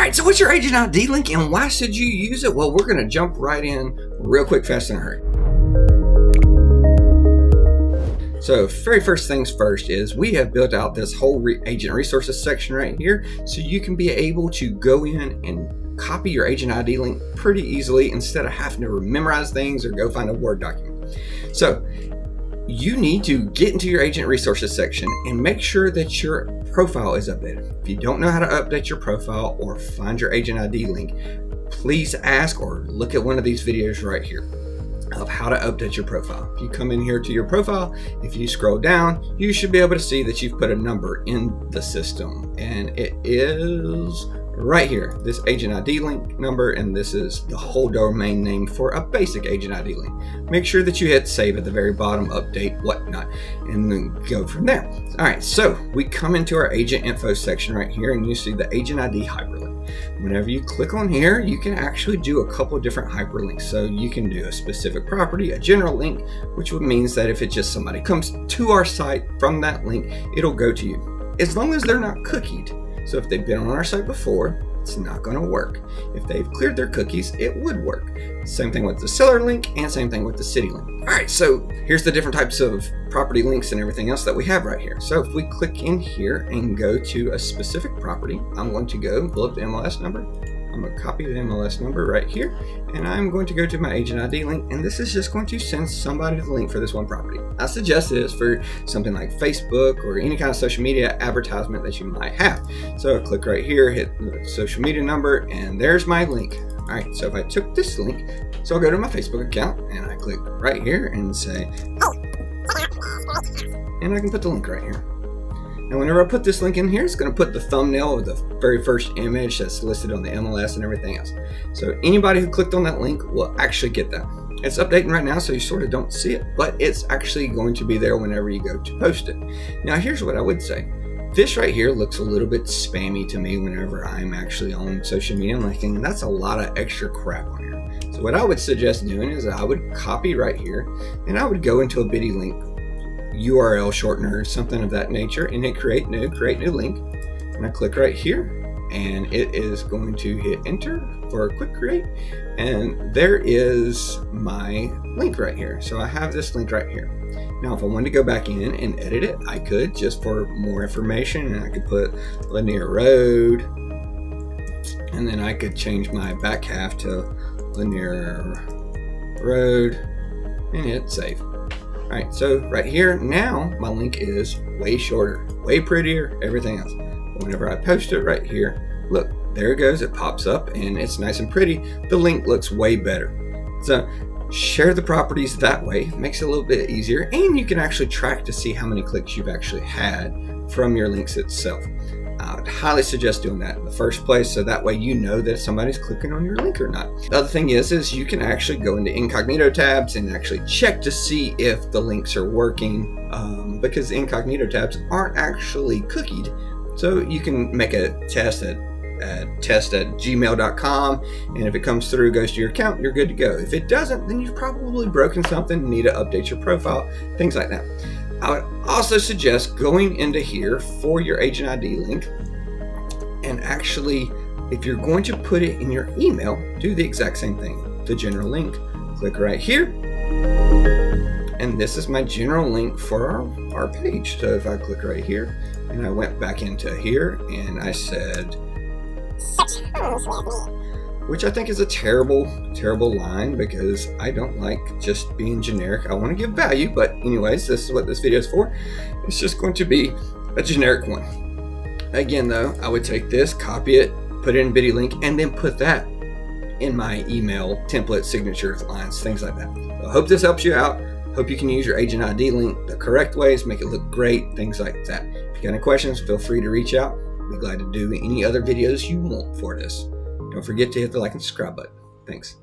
right, so what's your agent ID link and why should you use it? Well, we're going to jump right in real quick, fast, and hurry. So very first things first is we have built out this whole agent resources section right here, so you can be able to go in and copy your agent ID link pretty easily instead of having to memorize things or go find a Word document. So you need to get into your agent resources section and make sure that your profile is updated. If you don't know how to update your profile or find your agent ID link, please ask or look at one of these videos right here of how to update your profile. If you come in here to your profile, if you scroll down, you should be able to see that you've put a number in the system, and it is right here, this agent ID link number, and this is the whole domain name for a basic agent ID link. Make sure that you hit save at the very bottom, update, whatnot, and then go from there. All right, so we come into our agent info section right here, and you see the agent ID hyperlink. Whenever you click on here, you can actually do a couple different hyperlinks. So you can do a specific property, a general link, which means that if it's just somebody comes to our site from that link, it'll go to you, as long as they're not cookied. So if they've been on our site before, it's not going to work. If they've cleared their cookies, it would work. Same thing with the seller link and same thing with the city link. All right, so here's the different types of property links and everything else that we have right here. So if we click in here and go to a specific property, I'm going to go pull up the MLS number. I'm going to copy the MLS number right here, and I'm going to go to my agent ID link, and this is just going to send somebody the link for this one property. I suggest this for something like Facebook or any kind of social media advertisement that you might have. So I click right here, hit the social media number, and there's my link. All right, so if I took this link, so I'll go to my Facebook account, and I click right here and say, and I can put the link right here. And whenever I put this link in here, it's going to put the thumbnail of the very first image that's listed on the MLS and everything else. So anybody who clicked on that link will actually get that. It's updating right now, so you sort of don't see it, but it's actually going to be there whenever you go to post it. Now, here's what I would say. This right here looks a little bit spammy to me whenever I'm actually on social media. I'm thinking that's a lot of extra crap on here. So what I would suggest doing is I would copy right here, and I would go into a bitty link URL shortener, something of that nature, and hit create new link, and I click right here, and it is going to hit enter for a quick create, and there is my link right here. So I have this link right here. Now if I wanted to go back in and edit it, I could, just for more information, and I could put linear road, and then I could change my back half to linear road and hit save. All right, so right here, now my link is way shorter, way prettier, everything else. Whenever I post it right here, look, there it goes, it pops up and it's nice and pretty. The link looks way better. So share the properties that way, makes it a little bit easier, and you can actually track to see how many clicks you've actually had from your links itself. I would highly suggest doing that in the first place, so that way you know that somebody's clicking on your link or not. The other thing is you can actually go into incognito tabs and actually check to see if the links are working, because the incognito tabs aren't actually cookied. So you can make a test at gmail.com, and if it comes through, goes to your account, you're good to go. If it doesn't, then you've probably broken something, need to update your profile, things like that. I would also suggest going into here for your agent ID link, and actually, if you're going to put it in your email, do the exact same thing. The general link, click right here, and this is my general link for our page. So if I click right here, and I went back into here, and I said, which I think is a terrible line, because I don't like just being generic. I want to give value, but anyways, this is what this video is for. It's just going to be a generic one. Again though, I would take this, copy it, put it in bitty link, and then put that in my email template, signatures, lines, things like that. So I hope this helps you out. Hope you can use your agent ID link the correct ways, make it look great, things like that. If you got any questions, feel free to reach out. I'll be glad to do any other videos you want for this. Don't forget to hit the like and subscribe button. Thanks.